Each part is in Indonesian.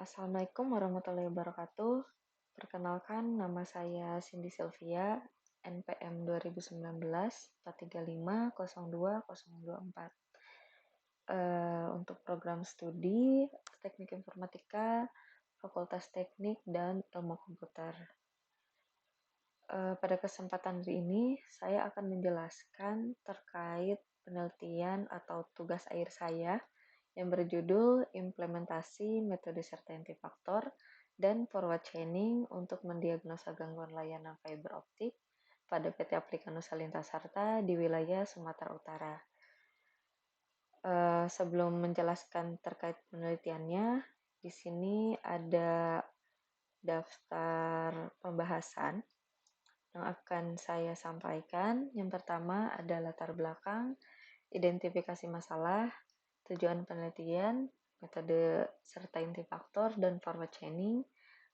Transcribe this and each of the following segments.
Assalamualaikum warahmatullahi wabarakatuh. Perkenalkan, nama saya Cindy Sylvia, NPM 2019 4350224. Untuk program studi Teknik Informatika, Fakultas Teknik dan Ilmu Komputer. Pada kesempatan hari ini, saya akan menjelaskan terkait penelitian atau tugas akhir saya yang berjudul Implementasi Metode Certainty Factor dan Forward Chaining untuk mendiagnosa gangguan layanan fiber optik pada PT Aplika Nusa Lintas Sarta di wilayah Sumatera Utara. Sebelum menjelaskan terkait penelitiannya, di sini ada daftar pembahasan yang akan saya sampaikan. Yang pertama ada latar belakang, identifikasi masalah, tujuan penelitian, metode certainty factor dan forward chaining,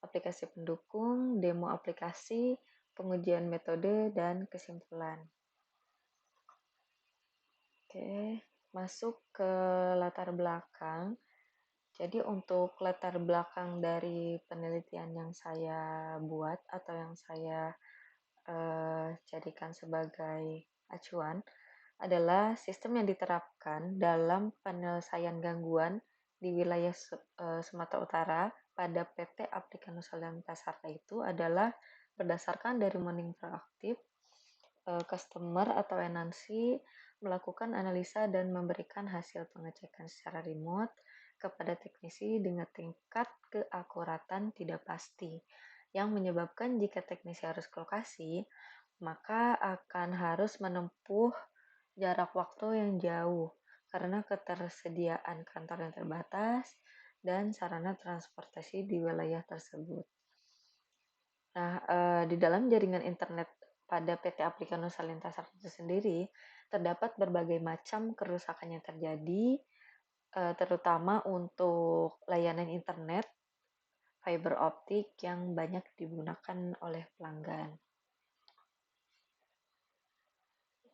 aplikasi pendukung, demo aplikasi, pengujian metode, dan kesimpulan. Oke, masuk ke latar belakang. Jadi untuk latar belakang dari penelitian yang saya buat atau yang saya jadikan sebagai acuan adalah sistem yang diterapkan dalam penyelesaian gangguan di wilayah Sumatera Utara pada PT Aplika Nusa Lintas Sarta itu adalah berdasarkan dari monitoring proaktif, customer atau enansi melakukan analisa dan memberikan hasil pengecekan secara remote kepada teknisi dengan tingkat keakuratan tidak pasti, yang menyebabkan jika teknisi harus ke lokasi, maka akan harus menempuh jarak waktu yang jauh karena ketersediaan kantor yang terbatas dan sarana transportasi di wilayah tersebut. Nah, di dalam jaringan internet pada PT Aplika Nusa Lintas Sarta itu sendiri, terdapat berbagai macam kerusakan yang terjadi, terutama untuk layanan internet fiber optik yang banyak digunakan oleh pelanggan.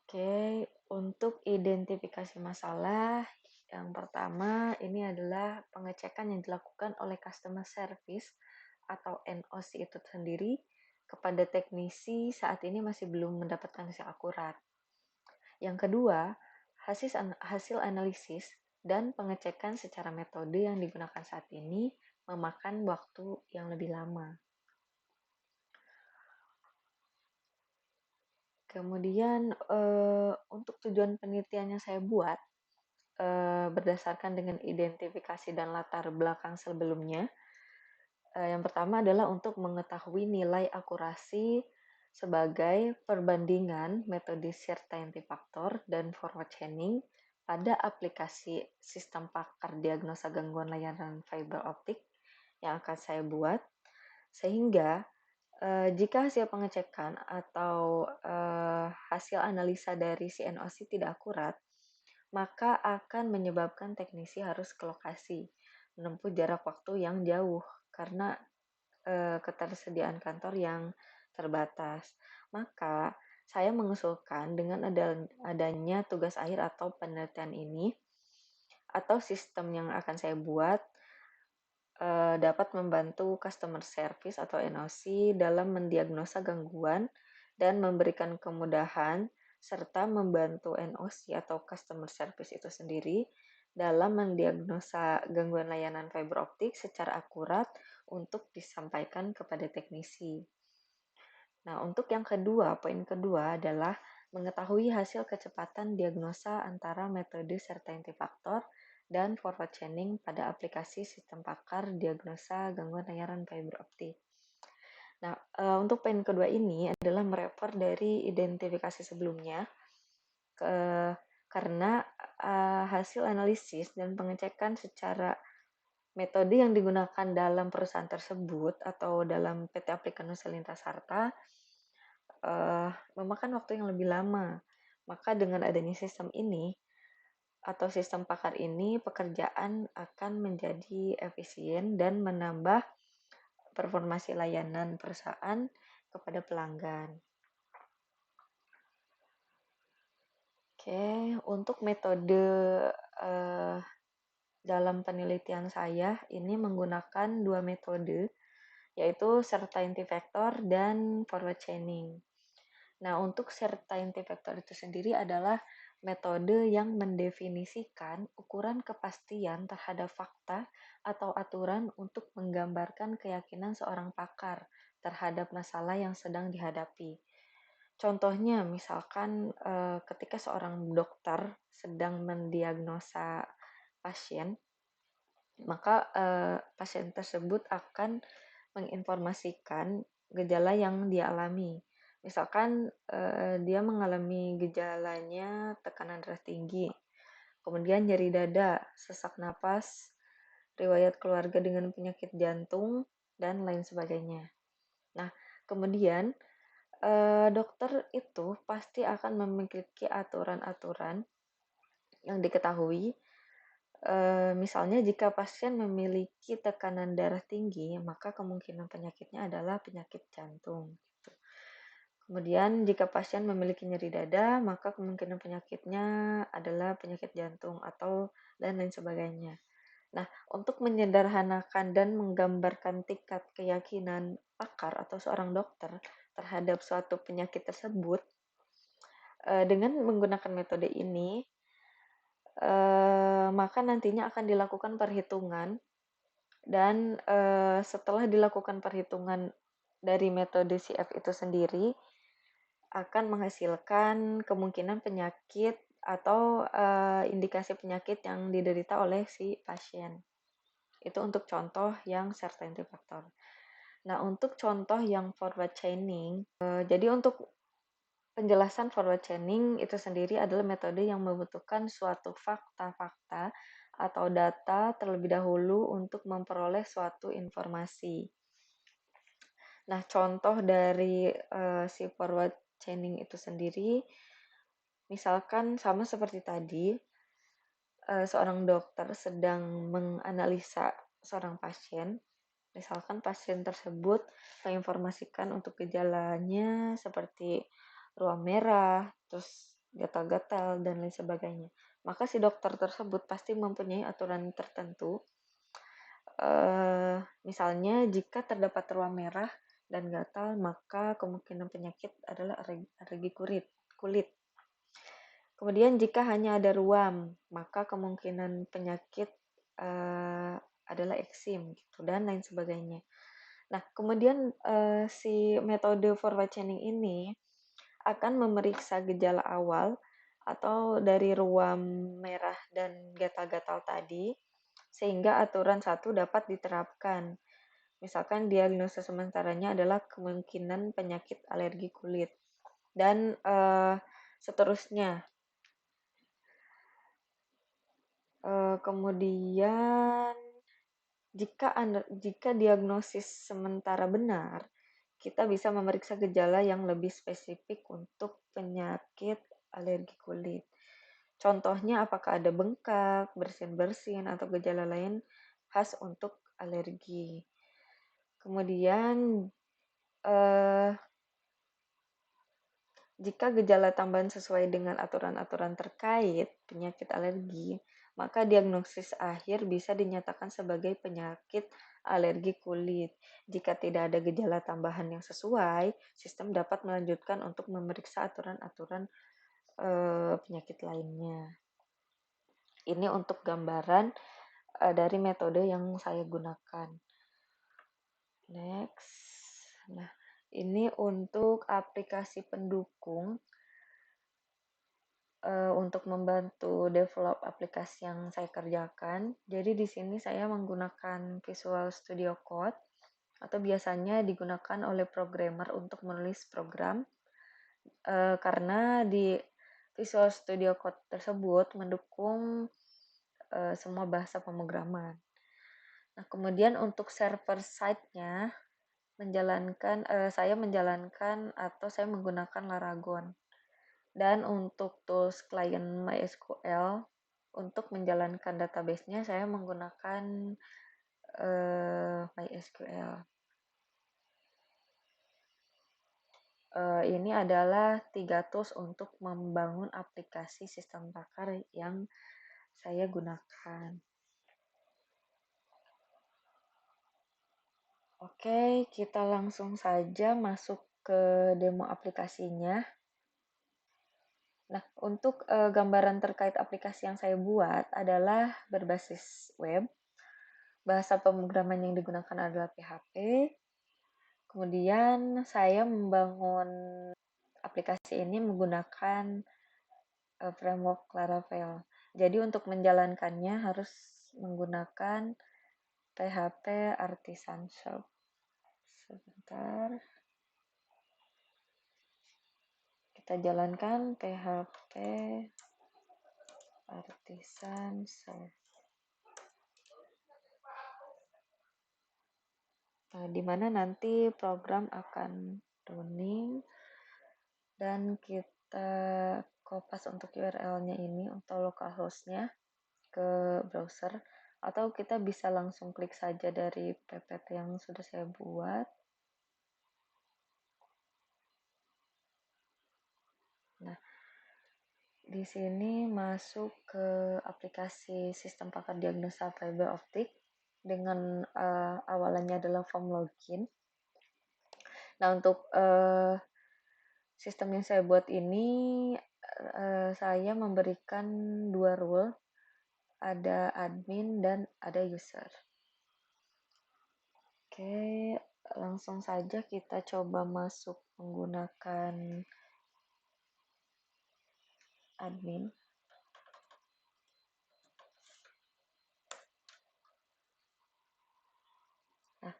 Oke, untuk identifikasi masalah, yang pertama ini adalah pengecekan yang dilakukan oleh customer service atau NOC itu sendiri kepada teknisi saat ini masih belum mendapatkan hasil akurat. Yang kedua, hasil analisis dan pengecekan secara metode yang digunakan saat ini memakan waktu yang lebih lama. Kemudian untuk tujuan penelitian yang saya buat berdasarkan dengan identifikasi dan latar belakang sebelumnya, yang pertama adalah untuk mengetahui nilai akurasi sebagai perbandingan metode certainty factor dan forward chaining pada aplikasi sistem pakar diagnosa gangguan layanan fiber optik yang akan saya buat, sehingga jika hasil pengecekan atau hasil analisa dari CNOC tidak akurat, maka akan menyebabkan teknisi harus ke lokasi, menempuh jarak waktu yang jauh karena ketersediaan kantor yang terbatas. Maka saya mengusulkan dengan adanya tugas akhir atau penelitian ini atau sistem yang akan saya buat dapat membantu customer service atau NOC dalam mendiagnosa gangguan dan memberikan kemudahan serta membantu NOC atau customer service itu sendiri dalam mendiagnosa gangguan layanan fiber optik secara akurat untuk disampaikan kepada teknisi. Nah, untuk yang kedua, poin kedua adalah mengetahui hasil kecepatan diagnosa antara metode certainty factor dan forward chaining pada aplikasi sistem pakar diagnosa gangguan layanan fiber optik. Nah, untuk poin kedua ini adalah merefer dari identifikasi sebelumnya karena hasil analisis dan pengecekan secara metode yang digunakan dalam perusahaan tersebut atau dalam PT Aplika Nusa Lintas Sarta memakan waktu yang lebih lama. Maka dengan adanya sistem ini atau sistem pakar ini, pekerjaan akan menjadi efisien dan menambah performasi layanan perusahaan kepada pelanggan. Oke, untuk metode dalam penelitian saya ini menggunakan dua metode, yaitu certainty factor dan forward chaining. Nah, untuk certainty factor itu sendiri adalah metode yang mendefinisikan ukuran kepastian terhadap fakta atau aturan untuk menggambarkan keyakinan seorang pakar terhadap masalah yang sedang dihadapi. Contohnya, misalkan ketika seorang dokter sedang mendiagnosa pasien, maka pasien tersebut akan menginformasikan gejala yang dia alami. Misalkan dia mengalami gejalanya tekanan darah tinggi, kemudian nyeri dada, sesak napas, riwayat keluarga dengan penyakit jantung, dan lain sebagainya. Nah, kemudian dokter itu pasti akan memiliki aturan-aturan yang diketahui. Misalnya jika pasien memiliki tekanan darah tinggi, maka kemungkinan penyakitnya adalah penyakit jantung. Gitu. Kemudian jika pasien memiliki nyeri dada, maka kemungkinan penyakitnya adalah penyakit jantung atau dan lain sebagainya. Nah, untuk menyederhanakan dan menggambarkan tingkat keyakinan pakar atau seorang dokter terhadap suatu penyakit tersebut, dengan menggunakan metode ini, maka nantinya akan dilakukan perhitungan dan setelah dilakukan perhitungan dari metode CF itu sendiri akan menghasilkan kemungkinan penyakit atau indikasi penyakit yang diderita oleh si pasien. Itu untuk contoh yang certainty factor. Nah, untuk contoh yang forward chaining, jadi untuk penjelasan forward chaining itu sendiri adalah metode yang membutuhkan suatu fakta-fakta atau data terlebih dahulu untuk memperoleh suatu informasi. Nah, contoh dari si forward chaining itu sendiri, misalkan sama seperti tadi, seorang dokter sedang menganalisa seorang pasien. Misalkan pasien tersebut menginformasikan untuk gejalanya seperti ruam merah, terus gatal-gatal, dan lain sebagainya. Maka si dokter tersebut pasti mempunyai aturan tertentu. Misalnya jika terdapat ruam merah dan gatal, maka kemungkinan penyakit adalah alergi kulit. Kemudian jika hanya ada ruam, maka kemungkinan penyakit adalah eksim gitu dan lain sebagainya. Nah, kemudian si metode forward chaining ini akan memeriksa gejala awal atau dari ruam merah dan gatal-gatal tadi sehingga aturan satu dapat diterapkan. Misalkan diagnosa sementaranya adalah kemungkinan penyakit alergi kulit dan seterusnya. Kemudian jika diagnosis sementara benar, kita bisa memeriksa gejala yang lebih spesifik untuk penyakit alergi kulit. Contohnya apakah ada bengkak, bersin-bersin, atau gejala lain khas untuk alergi. Kemudian jika gejala tambahan sesuai dengan aturan-aturan terkait penyakit alergi, maka diagnosis akhir bisa dinyatakan sebagai penyakit alergi kulit. Jika tidak ada gejala tambahan yang sesuai, sistem dapat melanjutkan untuk memeriksa aturan-aturan penyakit lainnya. Ini untuk gambaran dari metode yang saya gunakan. Next. Nah, ini untuk aplikasi pendukung untuk membantu develop aplikasi yang saya kerjakan. Jadi di sini saya menggunakan Visual Studio Code atau biasanya digunakan oleh programmer untuk menulis program karena di Visual Studio Code tersebut mendukung semua bahasa pemrograman. Nah, kemudian untuk server side-nya saya menjalankan atau saya menggunakan Laragon. Dan untuk tools klien MySQL, untuk menjalankan database-nya saya menggunakan MySQL. Ini adalah 3 tools untuk membangun aplikasi sistem pakar yang saya gunakan. Oke, kita langsung saja masuk ke demo aplikasinya. Nah, untuk gambaran terkait aplikasi yang saya buat adalah berbasis web. Bahasa pemrograman yang digunakan adalah PHP. Kemudian saya membangun aplikasi ini menggunakan framework Laravel. Jadi untuk menjalankannya harus menggunakan PHP Artisan Shop. Sebentar, kita jalankan PHP Artisan Shop. Nah, di mana nanti program akan running dan kita kopas untuk URL-nya ini untuk localhost-nya ke browser, atau kita bisa langsung klik saja dari ppt yang sudah saya buat. Nah, di sini masuk ke aplikasi sistem paket diagnosa fiber optik dengan awalannya adalah form login. Nah, untuk sistem yang saya buat ini saya memberikan 2 role, ada admin dan ada user. Oke, langsung saja kita coba masuk menggunakan admin. Nah,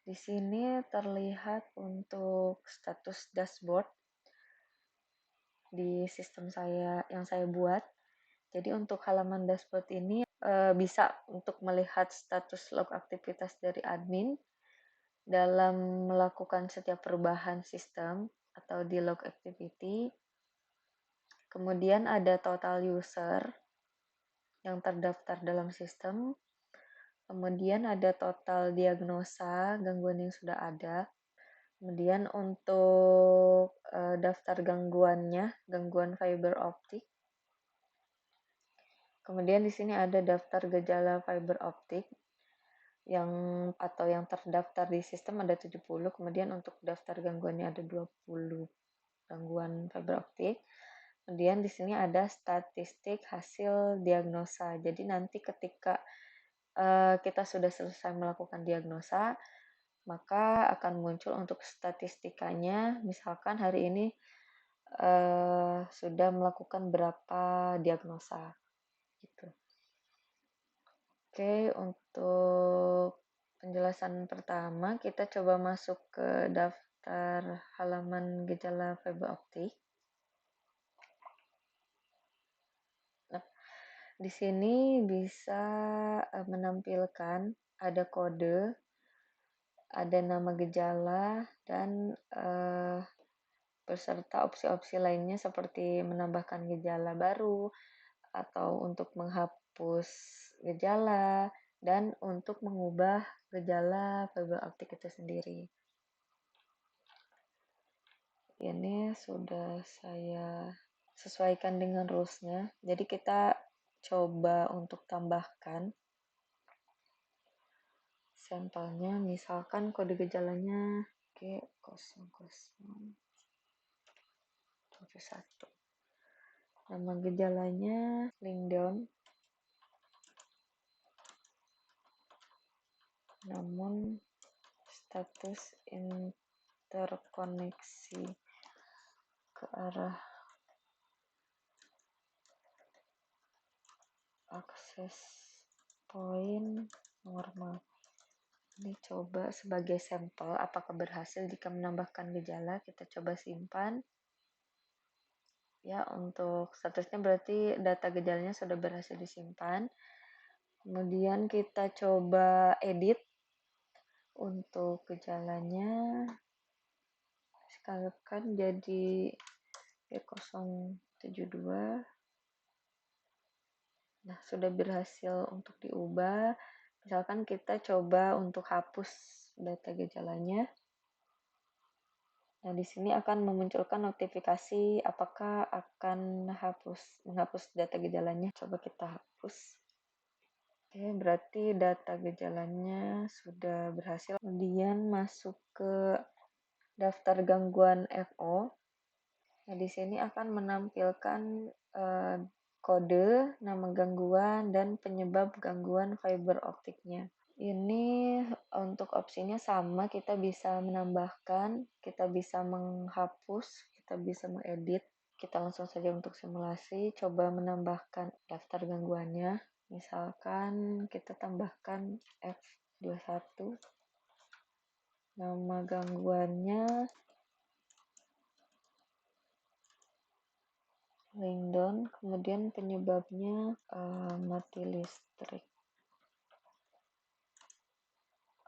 di sini terlihat untuk status dashboard di sistem saya yang saya buat. Jadi untuk halaman dashboard ini bisa untuk melihat status log aktivitas dari admin dalam melakukan setiap perubahan sistem atau di log activity. Kemudian ada total user yang terdaftar dalam sistem. Kemudian ada total diagnosa gangguan yang sudah ada. Kemudian untuk daftar gangguannya, gangguan fiber optik. Kemudian di sini ada daftar gejala fiber optik yang atau yang terdaftar di sistem ada 70, kemudian untuk daftar gangguannya ada 20 gangguan fiber optik. Kemudian di sini ada statistik hasil diagnosa. Jadi nanti ketika kita sudah selesai melakukan diagnosa, maka akan muncul untuk statistikanya, misalkan hari ini sudah melakukan berapa diagnosa gitu. Oke, untuk penjelasan pertama kita coba masuk ke daftar halaman gejala fiber optik. Nah, di sini bisa menampilkan ada kode, ada nama gejala, dan beserta opsi-opsi lainnya seperti menambahkan gejala baru atau untuk menghapus gejala dan untuk mengubah gejala fiber optik itu sendiri. Ini sudah saya sesuaikan dengan rules-nya. Jadi kita coba untuk tambahkan sampelnya, misalkan kode gejalanya G0071. Nama gejalanya link down, namun status interkoneksi ke arah akses point normal. Ini coba sebagai sampel apakah berhasil. Jika menambahkan gejala, kita coba simpan. Ya, untuk statusnya berarti data gejalanya sudah berhasil disimpan. Kemudian kita coba edit untuk gejalanya. Sekalkan jadi G072. Nah, sudah berhasil untuk diubah. Misalkan kita coba untuk hapus data gejalanya. Nah, di sini akan memunculkan notifikasi apakah akan menghapus data gejalanya. Coba kita hapus. Oke, berarti data gejalanya sudah berhasil. Kemudian masuk ke daftar gangguan FO. Nah, di sini akan menampilkan kode, nama gangguan, dan penyebab gangguan fiber optiknya. Ini untuk opsinya sama, kita bisa menambahkan, kita bisa menghapus, kita bisa mengedit. Kita langsung saja untuk simulasi, coba menambahkan daftar gangguannya. Misalkan kita tambahkan F21, nama gangguannya ringdown, kemudian penyebabnya mati listrik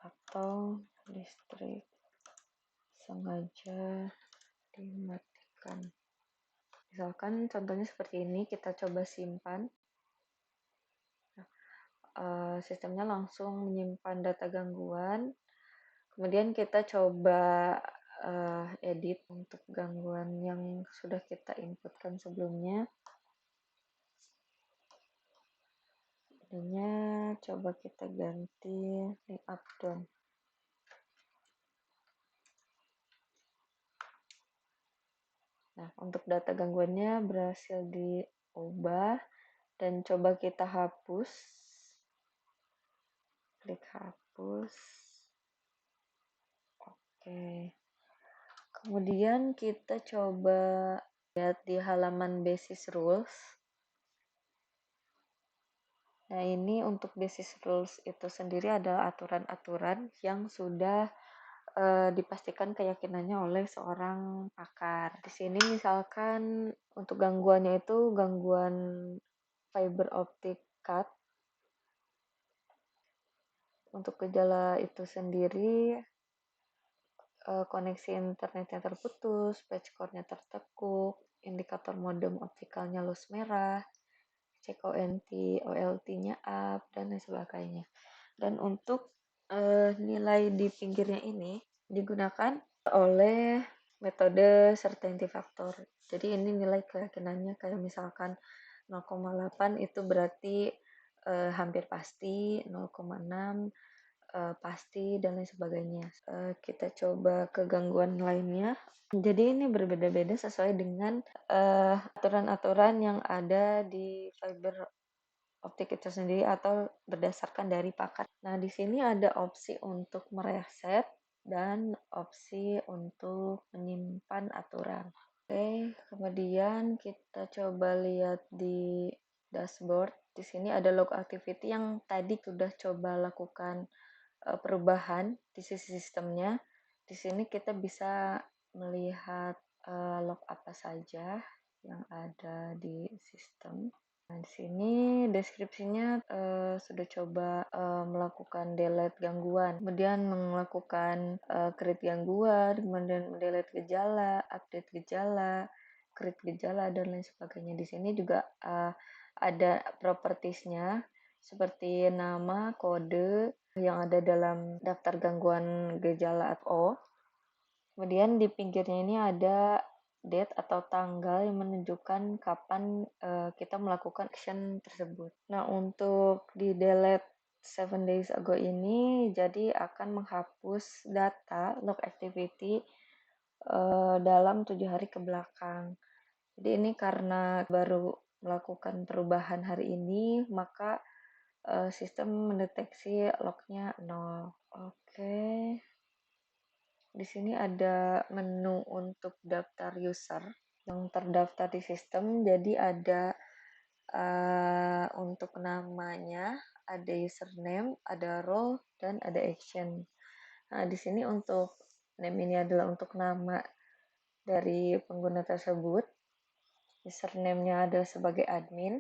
atau listrik sengaja dimatikan. Misalkan contohnya seperti ini, kita coba simpan. Sistemnya langsung menyimpan data gangguan. Kemudian kita coba edit untuk gangguan yang sudah kita inputkan sebelumnya. Ininya coba kita ganti link up down. Nah, untuk data gangguannya berhasil diubah dan coba kita hapus. Klik hapus. Oke. Kemudian kita coba lihat di halaman basis rules. Nah, ini untuk basis rules itu sendiri adalah aturan-aturan yang sudah dipastikan keyakinannya oleh seorang pakar. Di sini misalkan untuk gangguannya itu gangguan fiber optic cut. Untuk gejala itu sendiri koneksi internetnya terputus, patch core-nya tertekuk, indikator modem optikalnya loss merah, CONT, OLT-nya up, dan lain sebagainya. Dan untuk nilai di pinggirnya ini digunakan oleh metode certainty factor. Jadi ini nilai keyakinannya kayak misalkan 0,8 itu berarti hampir pasti, 0,6 pasti, dan lain sebagainya. Kita coba ke gangguan lainnya. Jadi ini berbeda-beda sesuai dengan aturan-aturan yang ada di fiber optik itu sendiri atau berdasarkan dari pakar. Nah, di sini ada opsi untuk mereset dan opsi untuk menyimpan aturan. Oke, kemudian kita coba lihat di dashboard. Di sini ada log activity yang tadi sudah coba lakukan perubahan di sisi sistemnya. Di sini kita bisa melihat log apa saja yang ada di sistem. Nah, di sini deskripsinya sudah coba melakukan delete gangguan, kemudian melakukan create gangguan, kemudian delete gejala, update gejala, create gejala, dan lain sebagainya. Di sini juga ada propertiesnya seperti nama, kode yang ada dalam daftar gangguan gejala FO. Kemudian di pinggirnya ini ada date atau tanggal yang menunjukkan kapan kita melakukan action tersebut. Nah, untuk di delete 7 days ago ini jadi akan menghapus data log activity dalam 7 hari ke belakang. Jadi ini karena baru melakukan perubahan hari ini, maka sistem mendeteksi lognya 0. Oke. Di sini ada menu untuk daftar user yang terdaftar di sistem. Jadi ada untuk namanya, ada username, ada role, dan ada action. Nah, di sini untuk name ini adalah untuk nama dari pengguna tersebut. Username-nya adalah sebagai admin,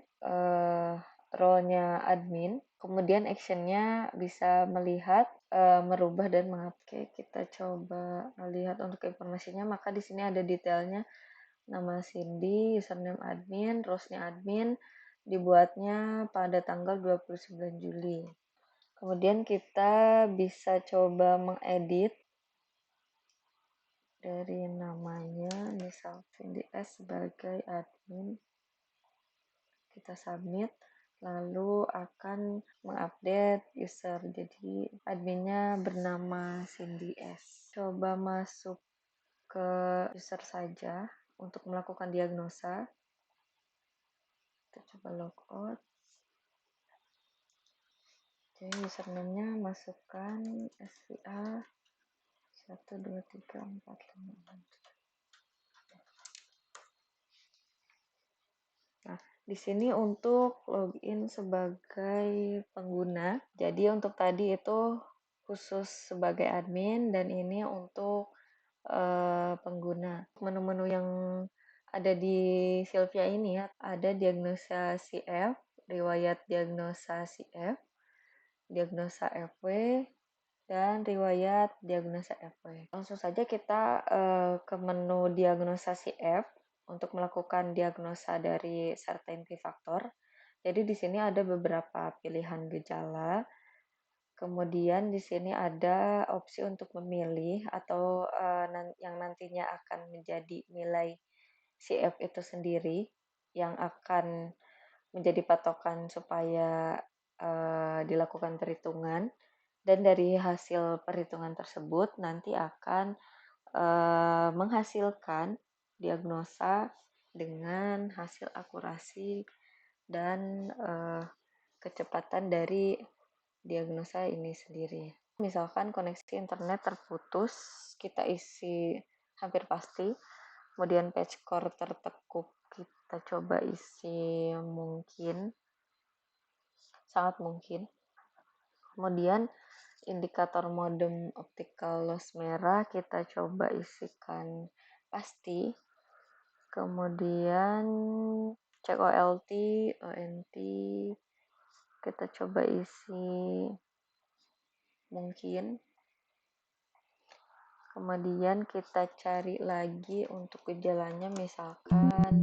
role-nya admin, kemudian action-nya bisa melihat, merubah dan mengupdate. Kita coba melihat untuk informasinya, maka di sini ada detailnya, nama Cindy, username admin, roles-nya admin, dibuatnya pada tanggal 29 Juli. Kemudian kita bisa coba mengedit dari namanya, misal Cindy S sebagai admin. Kita submit, lalu akan mengupdate user. Jadi adminnya bernama Cindy S. Coba masuk ke user saja untuk melakukan diagnosa. Kita coba logout. Jadi username-nya masukkan SVA 123456. Nah, di sini untuk login sebagai pengguna. Jadi untuk tadi itu khusus sebagai admin dan ini untuk pengguna. Menu-menu yang ada di Sylvia ini ya, ada diagnosa CF, riwayat diagnosa CF, diagnosa FW, dan riwayat diagnosa FW. Langsung saja kita ke menu diagnosa CF untuk melakukan diagnosa dari certainty factor. Jadi di sini ada beberapa pilihan gejala. Kemudian di sini ada opsi untuk memilih atau yang nantinya akan menjadi nilai CF itu sendiri yang akan menjadi patokan supaya dilakukan perhitungan, dan dari hasil perhitungan tersebut nanti akan menghasilkan diagnosa dengan hasil akurasi dan kecepatan dari diagnosa ini sendiri. Misalkan koneksi internet terputus, kita isi hampir pasti. Kemudian patch core tertekuk, kita coba isi mungkin, sangat mungkin. Kemudian indikator modem optical loss merah kita coba isikan pasti. Kemudian cek OLT, ONT kita coba isi mungkin. Kemudian kita cari lagi untuk gejalanya, misalkan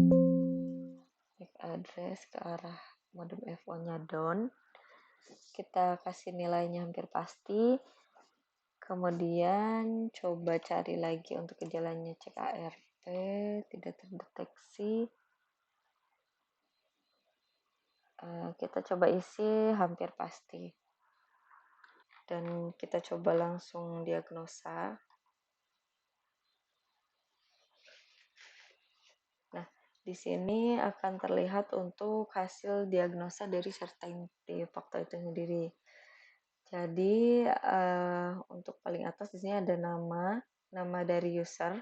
MAC address ke arah modem F1-nya down. Kita kasih nilainya hampir pasti. Kemudian coba cari lagi untuk gejalanya, cek ART, tidak terdeteksi. Kita coba isi hampir pasti. Dan kita coba langsung diagnosa. Nah, di sini akan terlihat untuk hasil diagnosa dari certainty factor itu sendiri. Jadi untuk paling atas di sini ada nama dari user.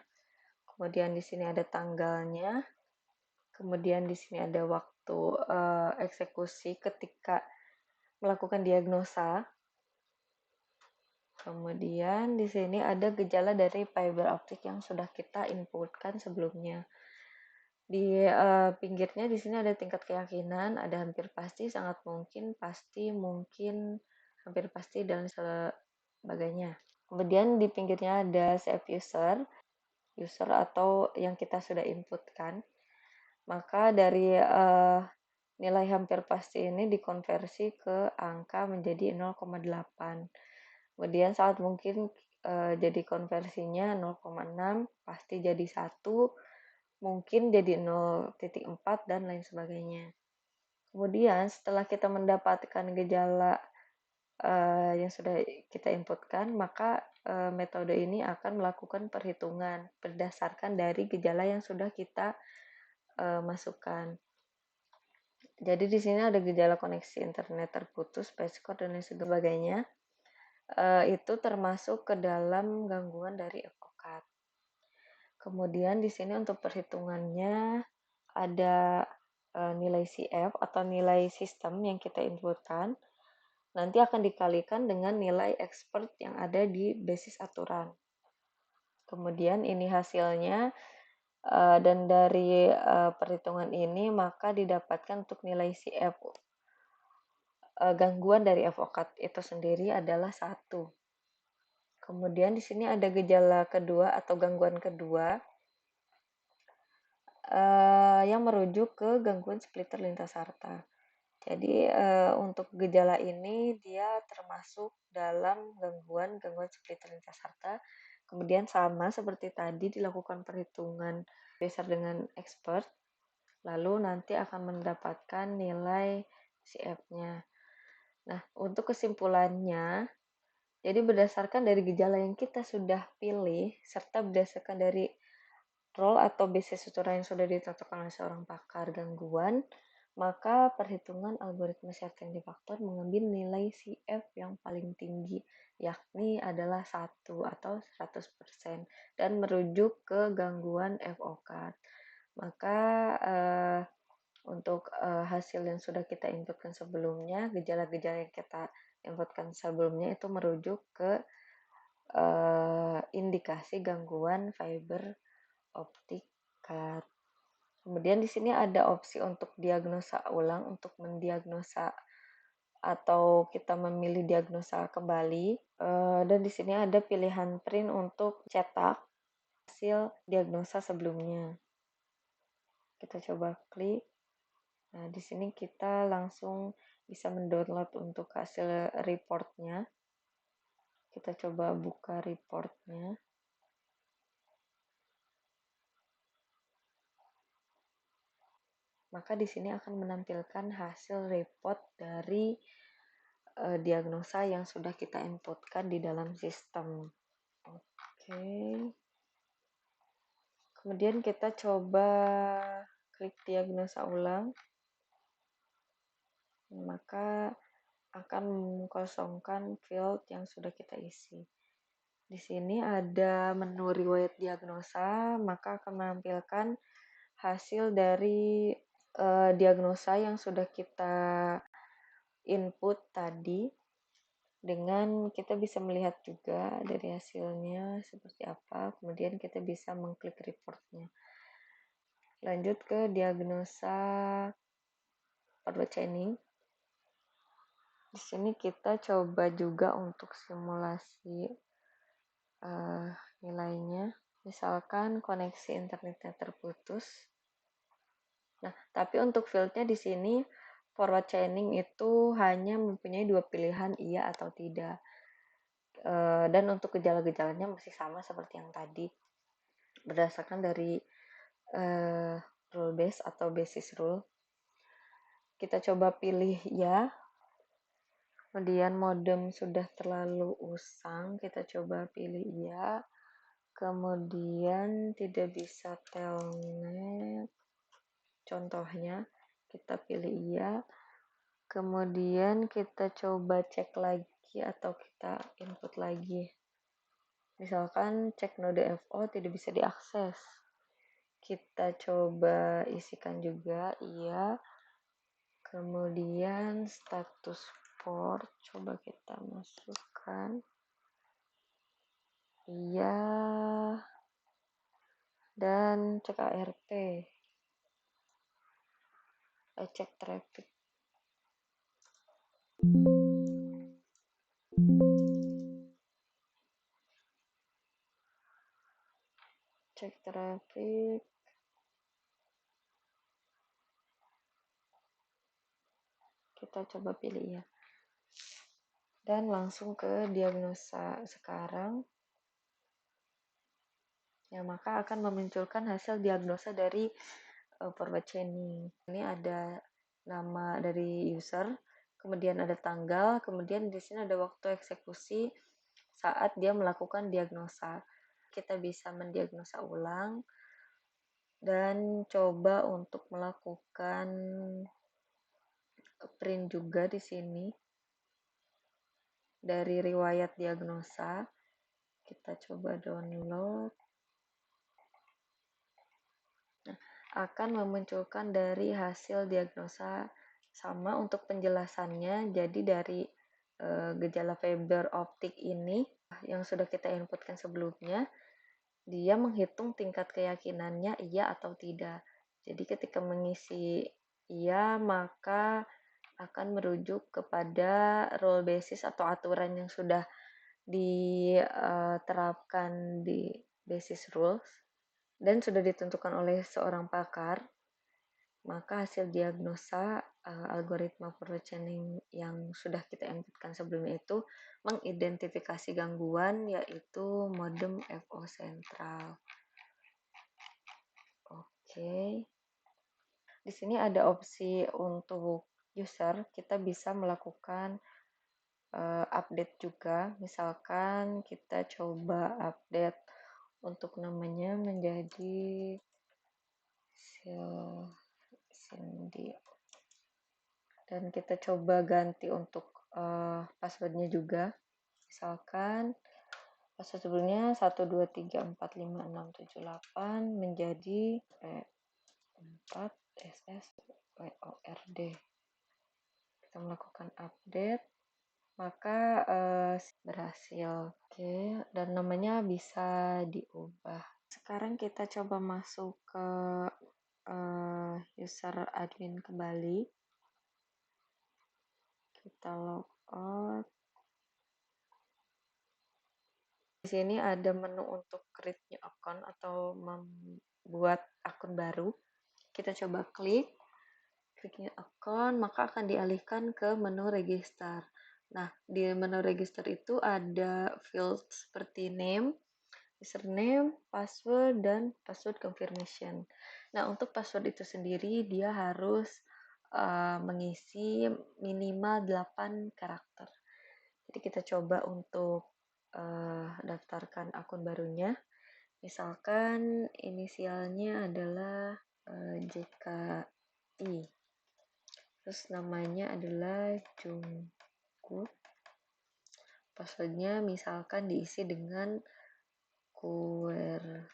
Kemudian di sini ada tanggalnya. Kemudian di sini ada waktu eksekusi ketika melakukan diagnosa. Kemudian di sini ada gejala dari fiber optik yang sudah kita inputkan sebelumnya. Di pinggirnya di sini ada tingkat keyakinan, ada hampir pasti, sangat mungkin, pasti, mungkin, hampir pasti, dan sebagainya. Kemudian di pinggirnya ada save user atau yang kita sudah inputkan. Maka dari nilai hampir pasti ini dikonversi ke angka menjadi 0,8. Kemudian sangat mungkin jadi konversinya 0,6, pasti jadi 1, mungkin jadi 0,4 dan lain sebagainya. Kemudian setelah kita mendapatkan gejala yang sudah kita inputkan, maka metode ini akan melakukan perhitungan berdasarkan dari gejala yang sudah kita masukkan. Jadi di sini ada gejala koneksi internet terputus, patch core dan lain sebagainya. Itu termasuk ke dalam gangguan dari EVOCAT. Kemudian di sini untuk perhitungannya ada nilai CF atau nilai sistem yang kita inputkan, nanti akan dikalikan dengan nilai expert yang ada di basis aturan. Kemudian ini hasilnya, dan dari perhitungan ini maka didapatkan untuk nilai CF gangguan dari EVOCAT itu sendiri adalah 1. Kemudian di sini ada gejala kedua atau gangguan kedua yang merujuk ke gangguan splitter lintas harta. Jadi untuk gejala ini dia termasuk dalam gangguan splitter lintas harta. Kemudian sama seperti tadi dilakukan perhitungan dasar dengan expert, lalu nanti akan mendapatkan nilai CF-nya. Nah, untuk kesimpulannya, jadi berdasarkan dari gejala yang kita sudah pilih, serta berdasarkan dari role atau basis struktural yang sudah ditetapkan oleh seorang pakar gangguan, maka perhitungan algoritma certainty factor mengambil nilai CF yang paling tinggi, yakni adalah 1 atau 100%, dan merujuk ke gangguan FOCAT. Maka untuk hasil yang sudah kita inputkan sebelumnya, gejala-gejala yang kita inputkan sebelumnya itu merujuk ke indikasi gangguan fiber optik CAT. Kemudian di sini ada opsi untuk diagnosa ulang, untuk mendiagnosa atau kita memilih diagnosa kembali. Dan di sini ada pilihan print untuk cetak hasil diagnosa sebelumnya. Kita coba klik. Nah, di sini kita langsung bisa mendownload untuk hasil reportnya. Kita coba buka reportnya. Maka di sini akan menampilkan hasil report dari diagnosa yang sudah kita inputkan di dalam sistem. Oke. Kemudian kita coba klik diagnosa ulang. Maka akan mengkosongkan field yang sudah kita isi. Di sini ada menu riwayat diagnosa, maka akan menampilkan hasil dari diagnosa yang sudah kita input tadi, dengan kita bisa melihat juga dari hasilnya seperti apa, kemudian kita bisa mengklik reportnya. Lanjut ke diagnosa forward chaining. Di sini kita coba juga untuk simulasi nilainya. Misalkan koneksi internetnya terputus. Nah, tapi untuk fieldnya di sini forward chaining itu hanya mempunyai 2 pilihan, iya atau tidak. Dan untuk gejala-gejalanya masih sama seperti yang tadi. Berdasarkan dari rule base atau basis rule. Kita coba pilih ya. Kemudian modem sudah terlalu usang, kita coba pilih iya. Kemudian tidak bisa telnet, contohnya kita pilih iya. Kemudian kita coba cek lagi atau kita input lagi. Misalkan cek node FO tidak bisa diakses. Kita coba isikan juga iya. Kemudian status port coba kita masukkan iya, dan cek ARP, cek traffic. Cek traffic. Kita coba pilih ya. Dan langsung ke diagnosa sekarang. Ya, maka akan memunculkan hasil diagnosa dari forward chaining. Ini ada nama dari user, kemudian ada tanggal, kemudian di sini ada waktu eksekusi saat dia melakukan diagnosa. Kita bisa mendiagnosa ulang dan coba untuk melakukan print juga di sini dari riwayat diagnosa. Kita coba download. Nah, akan memunculkan dari hasil diagnosa sama untuk penjelasannya. Jadi dari gejala fiber optik ini yang sudah kita inputkan sebelumnya, dia menghitung tingkat keyakinannya iya atau tidak. Jadi ketika mengisi iya, maka akan merujuk kepada rule basis atau aturan yang sudah diterapkan di basis rules dan sudah ditentukan oleh seorang pakar. Maka hasil diagnosa algoritma forward chaining yang sudah kita inputkan sebelumnya itu mengidentifikasi gangguan, yaitu modem FO sentral. Oke. Di sini ada opsi untuk user, kita bisa melakukan update juga. Misalkan kita coba update untuk namanya menjadi Cindy, dan kita coba ganti untuk passwordnya juga. Misalkan password sebelumnya 1234567 menjadi 4 SSWORD. Kita melakukan update, maka berhasil. Oke, dan namanya bisa diubah. Sekarang kita coba masuk ke user admin kembali. Kita logout. Di sini ada menu untuk create new account atau membuat akun baru. Kita coba klik new account, maka akan dialihkan ke menu register. Nah, di menu register itu ada field seperti name, username, password, dan password confirmation. Nah, untuk password itu sendiri dia harus mengisi minimal 8 karakter. Jadi kita coba untuk daftarkan akun barunya. Misalkan inisialnya adalah JKI. Terus namanya adalah Jungkook. Passwordnya misalkan diisi dengan QWERTY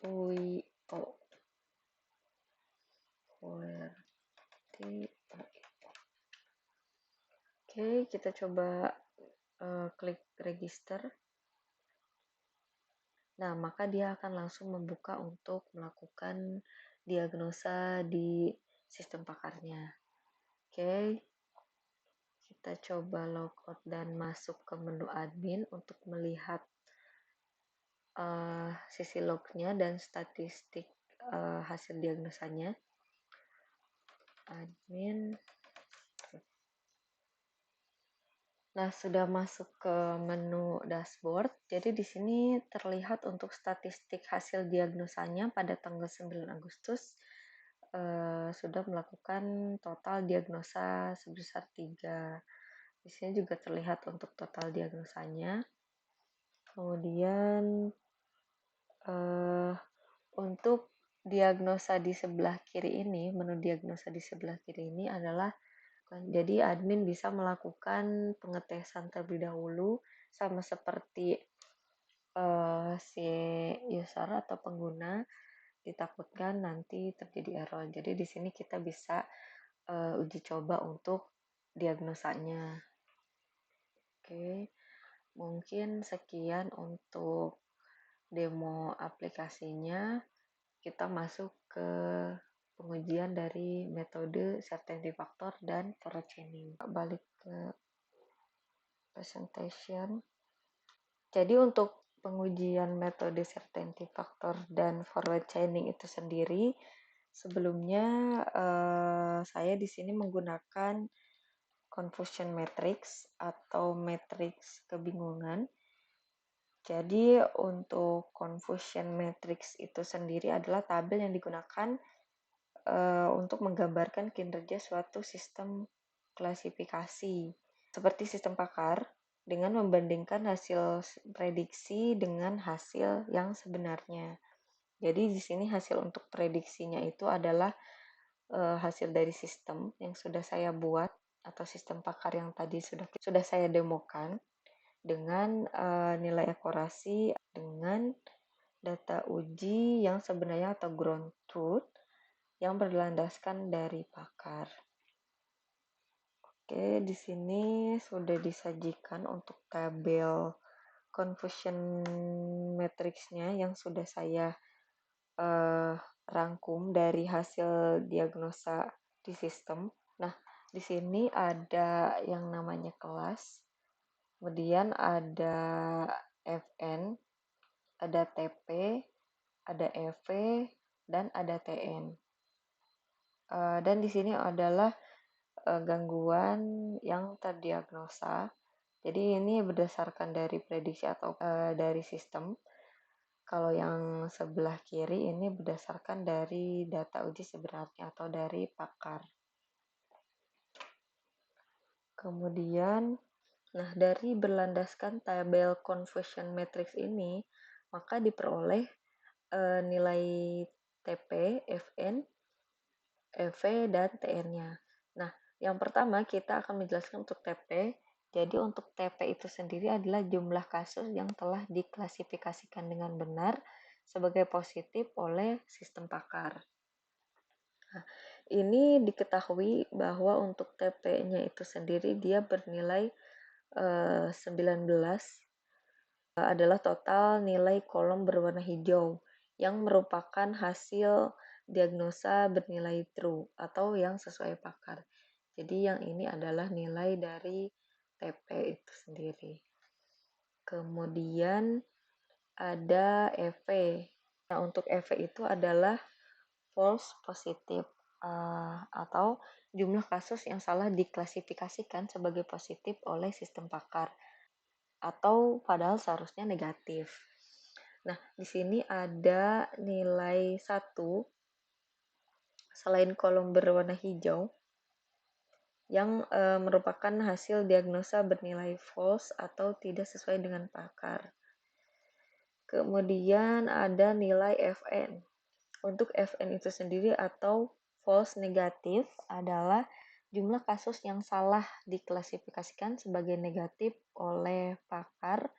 UIO. Oke, kita coba klik register. Nah, maka dia akan langsung membuka untuk melakukan diagnosa di sistem pakarnya. Oke, kita coba logout dan masuk ke menu admin untuk melihat sisi lognya dan statistik hasil diagnosanya. Admin. Nah, sudah masuk ke menu dashboard. Jadi di sini terlihat untuk statistik hasil diagnosanya pada tanggal 9 Agustus sudah melakukan total diagnosa sebesar 3. Di sini juga terlihat untuk total diagnosanya. Kemudian untuk diagnosa di sebelah kiri ini, menu diagnosa di sebelah kiri ini adalah jadi admin bisa melakukan pengetesan terlebih dahulu sama seperti si user atau pengguna ditakutkan nanti terjadi error. Jadi di sini kita bisa uji coba untuk diagnosanya. Oke, mungkin sekian untuk demo aplikasinya. Kita masuk ke pengujian dari metode certainty factor dan forward chaining. Balik ke presentation. Jadi untuk pengujian metode certainty factor dan forward chaining itu sendiri, sebelumnya saya di sini menggunakan confusion matrix atau matrix kebingungan. Jadi untuk confusion matrix itu sendiri adalah tabel yang digunakan untuk menggambarkan kinerja suatu sistem klasifikasi seperti sistem pakar dengan membandingkan hasil prediksi dengan hasil yang sebenarnya. Jadi di sini hasil untuk prediksinya itu adalah hasil dari sistem yang sudah saya buat atau sistem pakar yang tadi sudah saya demokan dengan nilai akurasi dengan data uji yang sebenarnya atau ground truth yang berlandaskan dari pakar. Oke, di sini sudah disajikan untuk tabel confusion matrixnya yang sudah saya rangkum dari hasil diagnosa di sistem. Nah, di sini ada yang namanya kelas, kemudian ada FN, ada TP, ada EV, dan ada TN. Dan di sini adalah gangguan yang terdiagnosa. Jadi ini berdasarkan dari prediksi atau dari sistem. Kalau yang sebelah kiri ini berdasarkan dari data uji sebenarnya atau dari pakar. Kemudian, nah dari berlandaskan tabel conversion matrix ini, maka diperoleh nilai TP, Fn, EV, dan TN-nya. Nah, yang pertama kita akan menjelaskan untuk TP. Jadi untuk TP itu sendiri adalah jumlah kasus yang telah diklasifikasikan dengan benar sebagai positif oleh sistem pakar. Nah, ini diketahui bahwa untuk TP-nya itu sendiri dia bernilai 19 adalah total nilai kolom berwarna hijau yang merupakan hasil diagnosa bernilai true atau yang sesuai pakar. Jadi yang ini adalah nilai dari TP itu sendiri. Kemudian ada EV. Nah, untuk EV itu adalah false positive atau jumlah kasus yang salah diklasifikasikan sebagai positif oleh sistem pakar atau padahal seharusnya negatif. Nah, di sini ada nilai 1 selain kolom berwarna hijau yang merupakan hasil diagnosa bernilai false atau tidak sesuai dengan pakar. Kemudian ada nilai Fn. Untuk Fn itu sendiri atau false negatif adalah jumlah kasus yang salah diklasifikasikan sebagai negatif oleh pakar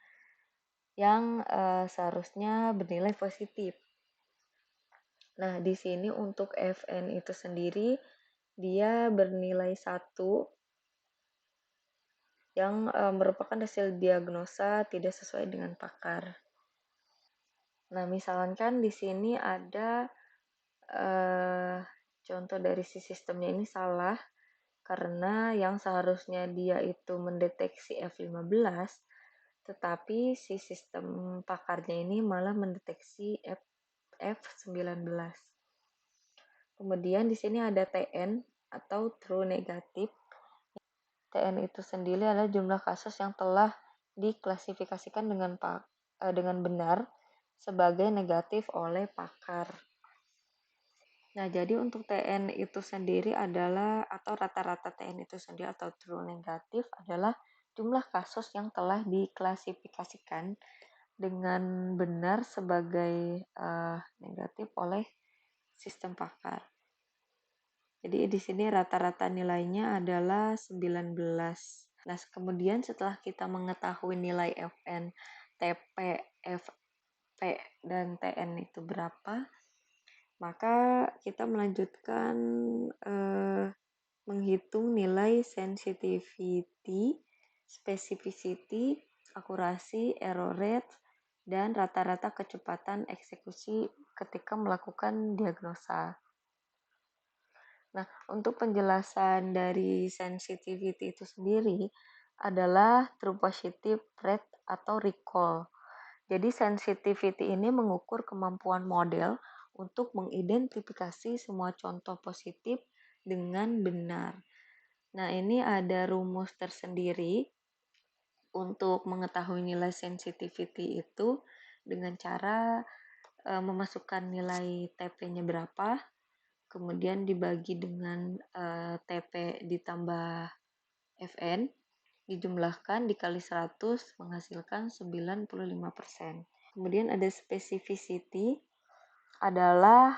yang seharusnya bernilai positif. Nah, di sini untuk Fn itu sendiri dia bernilai 1 yang merupakan hasil diagnosa tidak sesuai dengan pakar. Nah, misalkan di sini ada contoh dari si sistemnya ini salah karena yang seharusnya dia itu mendeteksi F15, tetapi si sistem pakarnya ini malah mendeteksi F19. Kemudian di sini ada TN atau true negatif. TN itu sendiri adalah jumlah kasus yang telah diklasifikasikan dengan benar sebagai negatif oleh pakar. Nah, jadi untuk TN itu sendiri adalah atau rata-rata TN itu sendiri atau true negatif adalah jumlah kasus yang telah diklasifikasikan dengan benar sebagai negatif oleh sistem pakar. Jadi di sini rata-rata nilainya adalah 19. Nah, kemudian setelah kita mengetahui nilai Fn, Tp, Fp, dan Tn itu berapa, maka kita melanjutkan menghitung nilai sensitivity, specificity, akurasi, error rate, dan rata-rata kecepatan eksekusi ketika melakukan diagnosa. Nah, untuk penjelasan dari sensitivity itu sendiri adalah true positive rate atau recall. Jadi sensitivity ini mengukur kemampuan model untuk mengidentifikasi semua contoh positif dengan benar. Nah, ini ada rumus tersendiri untuk mengetahui nilai sensitivity itu dengan cara memasukkan nilai TP-nya berapa, kemudian dibagi dengan TP ditambah Fn, dijumlahkan dikali 100 menghasilkan 95%. Kemudian ada specificity adalah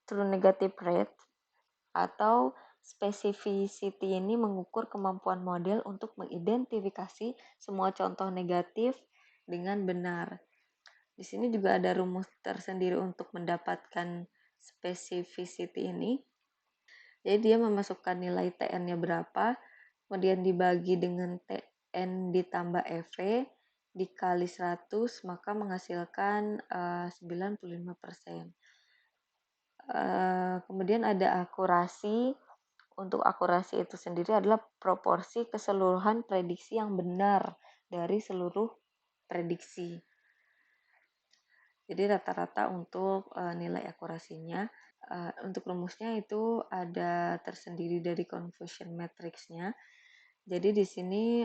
true negative rate atau specificity ini mengukur kemampuan model untuk mengidentifikasi semua contoh negatif dengan benar. Di sini juga ada rumus tersendiri untuk mendapatkan specificity ini. Jadi dia memasukkan nilai TN-nya berapa, kemudian dibagi dengan TN ditambah EV, dikali 100, maka menghasilkan 95%. Kemudian ada akurasi. Untuk akurasi itu sendiri adalah proporsi keseluruhan prediksi yang benar dari seluruh prediksi. Jadi rata-rata untuk nilai akurasinya. Untuk rumusnya itu ada tersendiri dari conversion matrix-nya. Jadi di sini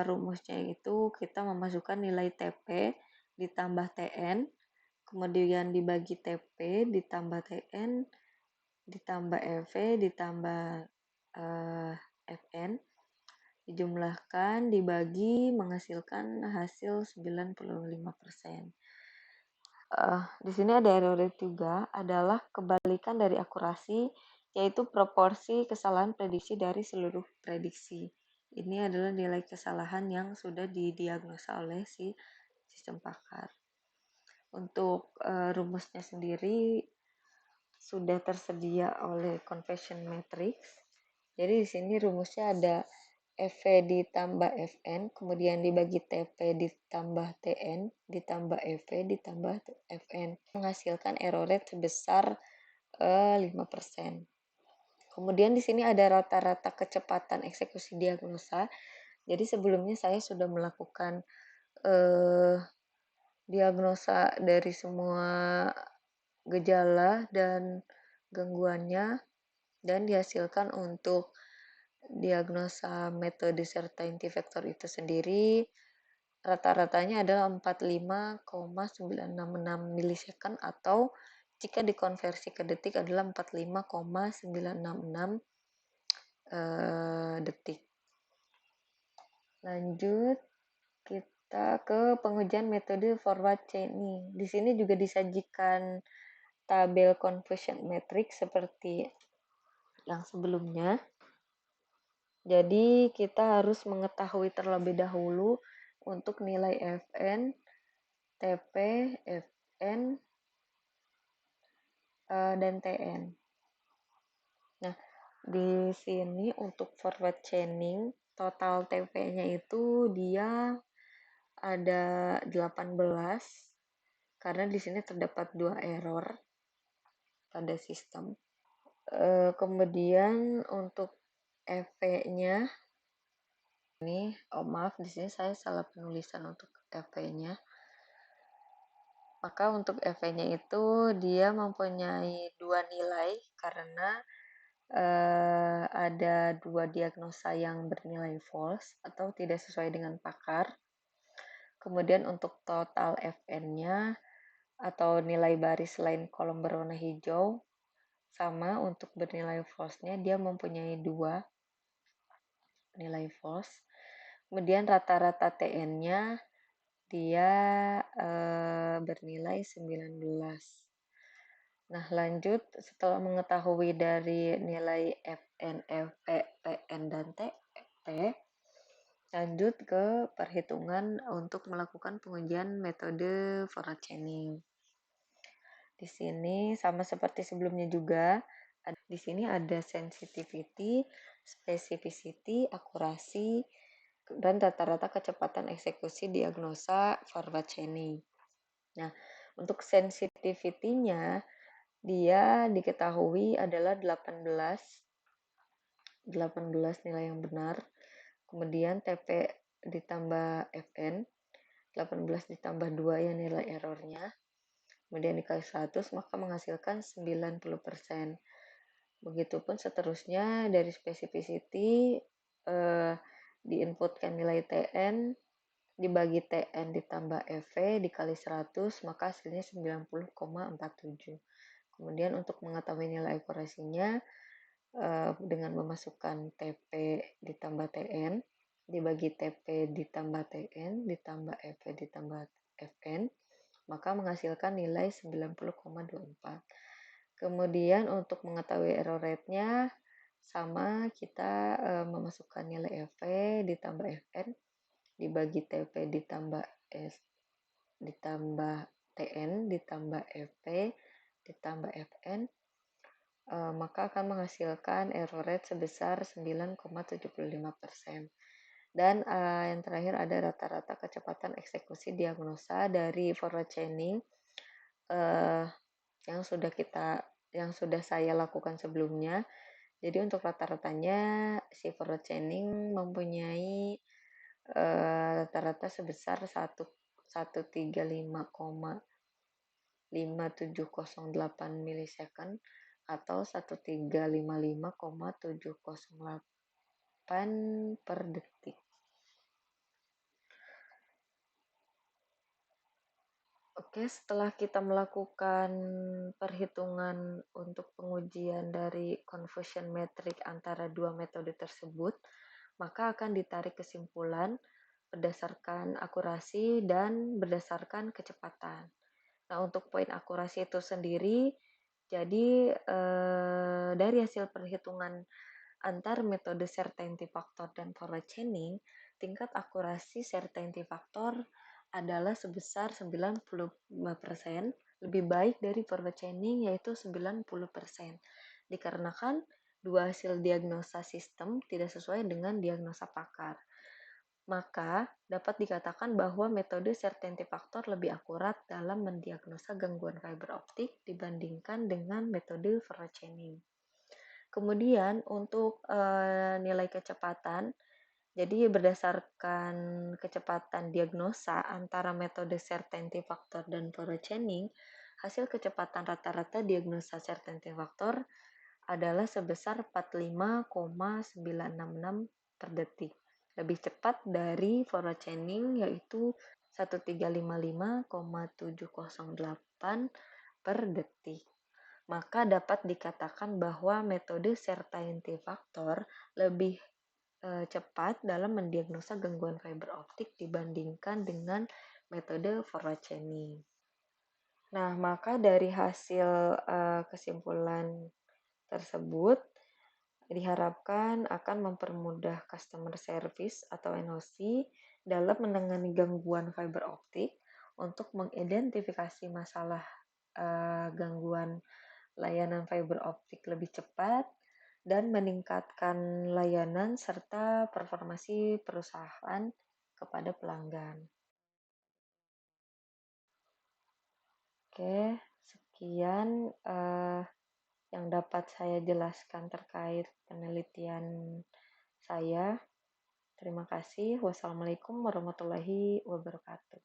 rumusnya itu kita memasukkan nilai TP ditambah TN, kemudian dibagi TP ditambah TN, ditambah EV, ditambah Fn dijumlahkan dibagi menghasilkan hasil 95%. Di sini ada error rate juga, adalah kebalikan dari akurasi, yaitu proporsi kesalahan prediksi dari seluruh prediksi. Ini adalah nilai kesalahan yang sudah didiagnosa oleh si sistem pakar. Untuk rumusnya sendiri sudah tersedia oleh conversion matrix. Jadi di sini rumusnya ada FV ditambah Fn, kemudian dibagi TP ditambah Tn, ditambah FV ditambah Fn, menghasilkan error rate sebesar 5%. Kemudian di sini ada rata-rata kecepatan eksekusi diagnosa. Jadi sebelumnya saya sudah melakukan diagnosa dari semua gejala dan gangguannya dan dihasilkan untuk diagnosa metode certainty vector itu sendiri rata-ratanya adalah 45,966 milisecond atau jika dikonversi ke detik adalah 45,966 detik. Lanjut kita ke pengujian metode forward chaining. Di sini juga disajikan tabel conversion matrix seperti yang sebelumnya. Jadi kita harus mengetahui terlebih dahulu untuk nilai Fn, Tp, Fn, dan Tn. Nah, di sini untuk forward chaining, total Tp-nya itu dia ada 18, karena di sini terdapat 2 error pada sistem. Kemudian untuk EV-nya, ini, maaf, di sini saya salah penulisan untuk EV-nya. Maka untuk EV-nya itu dia mempunyai 2 nilai karena ada 2 diagnosa yang bernilai false atau tidak sesuai dengan pakar. Kemudian untuk total Fn-nya atau nilai baris lain kolom berwarna hijau sama untuk bernilai false-nya dia mempunyai 2 nilai false. Kemudian rata-rata Tn-nya dia bernilai 19. Nah, lanjut setelah mengetahui dari nilai Fn, Fp, Pn, dan Tp, lanjut ke perhitungan untuk melakukan pengujian metode forward chaining. Di sini sama seperti sebelumnya juga, di sini ada sensitivity, specificity, akurasi, dan rata-rata kecepatan eksekusi diagnosa forward chaining. Nah, untuk sensitivity-nya dia diketahui adalah 18 nilai yang benar. Kemudian TP ditambah Fn, 18 ditambah 2 yang nilai errornya. Kemudian dikali 100 maka menghasilkan 90%. Begitupun seterusnya dari specificity diinputkan nilai Tn dibagi Tn ditambah Fv dikali 100 maka hasilnya 90,47. Kemudian untuk mengetahui nilai akurasinya dengan memasukkan Tp ditambah Tn dibagi Tp ditambah Tn ditambah Fv ditambah Fn maka menghasilkan nilai 90,24. Kemudian untuk mengetahui error rate-nya sama kita memasukkan nilai Fv ditambah Fn dibagi Tp ditambah ditambah Tn ditambah Fv ditambah Fn maka akan menghasilkan error rate sebesar 9,75%. Dan yang terakhir ada rata-rata kecepatan eksekusi diagnosa dari forward chaining yang sudah saya lakukan sebelumnya. Jadi untuk rata-ratanya si forward chaining mempunyai rata-rata sebesar 135,5708 milisecond atau 1355,708 per detik. Oke, setelah kita melakukan perhitungan untuk pengujian dari confusion metric antara dua metode tersebut, maka akan ditarik kesimpulan berdasarkan akurasi dan berdasarkan kecepatan. Nah, untuk poin akurasi itu sendiri, jadi dari hasil perhitungan antar metode certainty factor dan forward chaining, tingkat akurasi certainty factor adalah sebesar 95%, lebih baik dari forward chaining yaitu 90%. Dikarenakan dua hasil diagnosa sistem tidak sesuai dengan diagnosa pakar. Maka dapat dikatakan bahwa metode certainty factor lebih akurat dalam mendiagnosa gangguan fiber optik dibandingkan dengan metode forward chaining. Kemudian untuk nilai kecepatan, jadi berdasarkan kecepatan diagnosa antara metode certainty factor dan forward chaining, hasil kecepatan rata-rata diagnosa certainty factor adalah sebesar 45,966 per detik. Lebih cepat dari forward chaining yaitu 1355,708 per detik. Maka dapat dikatakan bahwa metode certainty factor lebih cepat dalam mendiagnosa gangguan fiber optik dibandingkan dengan metode forward chaining. Nah, maka dari hasil kesimpulan tersebut diharapkan akan mempermudah customer service atau NOC dalam menangani gangguan fiber optik untuk mengidentifikasi masalah gangguan layanan fiber optik lebih cepat dan meningkatkan layanan serta performasi perusahaan kepada pelanggan. Oke, sekian yang dapat saya jelaskan terkait penelitian saya. Terima kasih. Wassalamualaikum warahmatullahi wabarakatuh.